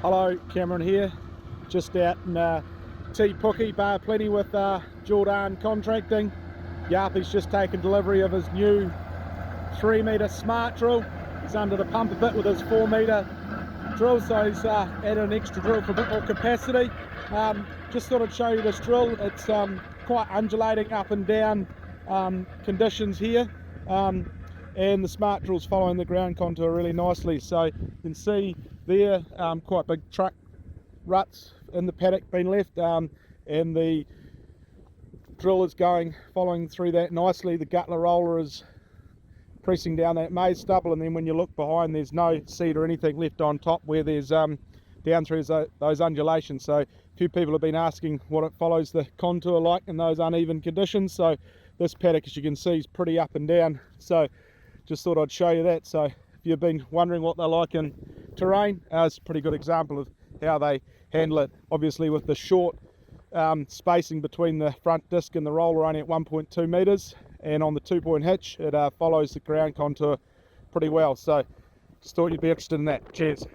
Hello, Cameron here, just out in Te Puke, Bay of Plenty with Jordaan Contracting. Yarpy's just taken delivery of his new 3 metre SmartDrill. He's under the pump a bit with his 4 metre drill, so he's added an extra drill for a bit more capacity. Just thought I'd show you this drill. It's quite undulating up and down conditions here, and the SmartDrill's following the ground contour really nicely. So you can see there quite big truck ruts in the paddock being left, and the drill is following through that nicely. The Guttler roller is pressing down that maize stubble, and then when you look behind, there's no seed or anything left on top where there's down through those undulations. So a few people have been asking what it follows the contour like in those uneven conditions. So this paddock, as you can see, is pretty up and down. So just thought I'd show you that. So if you've been wondering what they're like in terrain, it's a pretty good example of how they handle it. Obviously with the short spacing between the front disc and the roller only at 1.2 metres, and on the 2-point hitch it follows the ground contour pretty well. So just thought you'd be interested in that. Cheers.